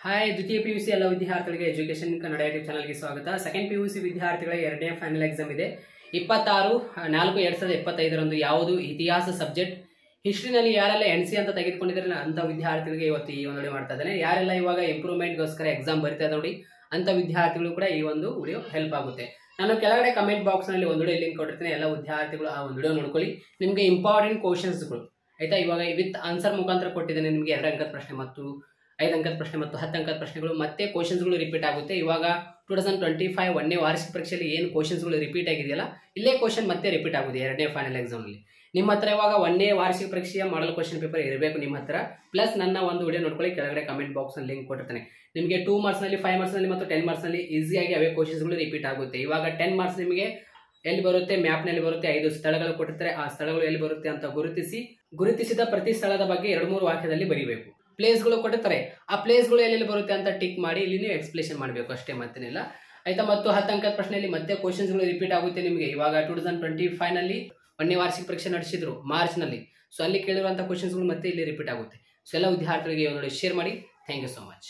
Hi ದ್ವಿತೀಯ PUC ಎಲ್ಲ ವಿದ್ಯಾರ್ಥಿಗಳಿಗೆ ಎಜುಕೇಶನ್ ಕನ್ನಡ ಯೂಟ್ಯೂಬ್ ಚಾನಲ್ಗೆ ಸ್ವಾಗತ. ಸೆಕೆಂಡ್ PUC ವಿದ್ಯಾರ್ಥಿಗಳ ಎರಡನೇ ಫೈನಲ್ ಎಕ್ಸಾಮ್ ಇದೆ 26/4/2025 ಯಾವುದು ಇತಿಹಾಸ ಸಬ್ಜೆಕ್ಟ್. ಹಿಸ್ಟ್ರಿನಲ್ಲಿ ಯಾರೆಲ್ಲ NC ಅಂತ ತೆಗೆದುಕೊಂಡಿದ್ರೆ ಅಂತ ವಿದ್ಯಾರ್ಥಿಗಳಿಗೆ ಇವತ್ತು ಈ ಒಂದು ವಿಡಿಯೋ ಮಾಡ್ತಾ ಇದ್ದೇನೆ. ಯಾರೆಲ್ಲ ಇವಾಗ ಇಂಪ್ರೂವ್ಮೆಂಟ್ಗೋಸ್ಕರ ಎಕ್ಸಾಮ್ ಬರೀತಾ ಇದ್ದಾರೆ ನೋಡಿ ಅಂತ ವಿದ್ಯಾರ್ಥಿಗಳು ಕೂಡ ಈ ಒಂದು ವಿಡಿಯೋ ಹೆಲ್ಪ್ ಆಗುತ್ತೆ. ನಾನು ಕೆಳಗಡೆ ಕಮೆಂಟ್ ಬಾಕ್ಸ್ನಲ್ಲಿ ಒಂದು ವಿಡಿಯೋ ಲಿಂಕ್ ಕೊಟ್ಟಿರ್ತೀನಿ, ಎಲ್ಲ ವಿದ್ಯಾರ್ಥಿಗಳು ಆ ಒಂದು ವಿಡಿಯೋ ನೋಡ್ಕೊಳ್ಳಿ. ನಿಮಗೆ ಇಂಪಾರ್ಟೆಂಟ್ ಕ್ವಶನ್ಸ್ಗಳು ಆಯ್ತಾ, ಇವಾಗ ವಿತ್ ಆನ್ಸರ್ ಮುಖಾಂತರ ಕೊಟ್ಟಿದ್ದೇನೆ. ನಿಮಗೆ 2 ಅಂಕದ ಪ್ರಶ್ನೆ ಮತ್ತು 5 ಅಂಕದ ಪ್ರಶ್ನೆ ಮತ್ತು 10 ಅಂಕದ ಪ್ರಶ್ನೆಗಳು ಮತ್ತೆ ಕ್ವಶನ್ಸ್ಗಳು ರಿಪೀಟ್ ಆಗುತ್ತೆ. ಇವಾಗ 2025 ಒಂದನೇ ವಾರ್ಷಿಕ ಪರೀಕ್ಷೆಯಲ್ಲಿ ಏನು ಕ್ವಶನ್ಸ್ಗಳು ರಿಪೀಟ್ ಆಗಿದೆಯಲ್ಲ, ಇಲ್ಲೇ ಕ್ವಶನ್ ಮತ್ತೆ ರಿಪೀಟ್ ಆಗುತ್ತೆ ಎರಡನೇ ಫೈನಲ್ ಎಕ್ಸಾಮಲ್ಲಿ. ನಿಮ್ಮ ಹತ್ರ ಇವಾಗ ಒಂದನೇ ವಾರ್ಷಿಕ ಪರೀಕ್ಷೆಯ ಮಾಡಲ್ ಕ್ವಶನ್ ಪೇಪರ್ ಇರಬೇಕು ನಿಮ್ಮ ಹತ್ರ. ಪ್ಲಸ್ ನನ್ನ ಒಂದು ವಿಡಿಯೋ ನೋಡ್ಕೊಳ್ಳಿ, ಕೆಳಗಡೆ ಕಮೆಂಟ್ ಬಾಕ್ಸ್ನಲ್ಲಿ ಲಿಂಕ್ ಕೊಟ್ಟಿರ್ತಾನೆ. ನಿಮಗೆ 2 ಮಾರ್ಕ್ಸ್ನಲ್ಲಿ 5 ಮಾರ್ಕ್ಸ್ನಲ್ಲಿ ಮತ್ತು 10 ಮಾರ್ಕ್ಸ್ನಲ್ಲಿ ಈಸಿಯಾಗಿ ಅವೇ ಕ್ವಶನ್ಸ್ಗಳು ರಿಪೀಟ್ ಆಗುತ್ತೆ. ಇವಾಗ 10 ಮಾರ್ಕ್ಸ್ ನಿಮಗೆ ಎಲ್ಲಿ ಬರುತ್ತೆ, ಮ್ಯಾಪ್ನಲ್ಲಿ ಬರುತ್ತೆ, 5 ಸ್ಥಳಗಳು ಕೊಟ್ಟಿರ್ತಾರೆ. ಆ ಸ್ಥಳಗಳು ಎಲ್ಲಿ ಬರುತ್ತೆ ಅಂತ ಗುರುತಿಸಿದ ಪ್ರತಿ ಸ್ಥಳದ ಬಗ್ಗೆ 2-3 ವಾಕ್ಯದಲ್ಲಿ ಬರೀಬೇಕು. ಪ್ಲೇಸ್ಗಳು ಕೊಟ್ಟಿರ್ತಾರೆ, ಆ ಪ್ಲೇಸ್ಗಳು ಎಲ್ಲೆಲ್ಲಿ ಬರುತ್ತೆ ಅಂತ ಟಿಕ್ ಮಾಡಿ ಇಲ್ಲಿ ನೀವು ಎಕ್ಸ್ಪ್ಲೇಷನ್ ಮಾಡಬೇಕು ಅಷ್ಟೇ, ಮತ್ತೇನಿಲ್ಲ ಆಯ್ತಾ. ಮತ್ತು 10 ಅಂಕದ ಪ್ರಶ್ನೆಯಲ್ಲಿ ಮತ್ತೆ ಕ್ವಶನ್ಸ್ಗಳು ರಿಪೀಟ್ ಆಗುತ್ತೆ ನಿಮಗೆ. ಇವಾಗ 2025 ನಲ್ಲಿ ಒಂದನೇ ವಾರ್ಷಿಕ ಪರೀಕ್ಷೆ ನಡೆಸಿದ್ರು ಮಾರ್ಚ್ನಲ್ಲಿ. ಸೊ ಅಲ್ಲಿ ಕೇಳಿರುವಂಥ ಕ್ವಶನ್ಸ್ಗಳು ಮತ್ತೆ ಇಲ್ಲಿ ರಿಪೀಟ್ ಆಗುತ್ತೆ. ಸೊ ಎಲ್ಲ ವಿದ್ಯಾರ್ಥಿಗಳಿಗೆ ಶೇರ್ ಮಾಡಿ. Thank you so much.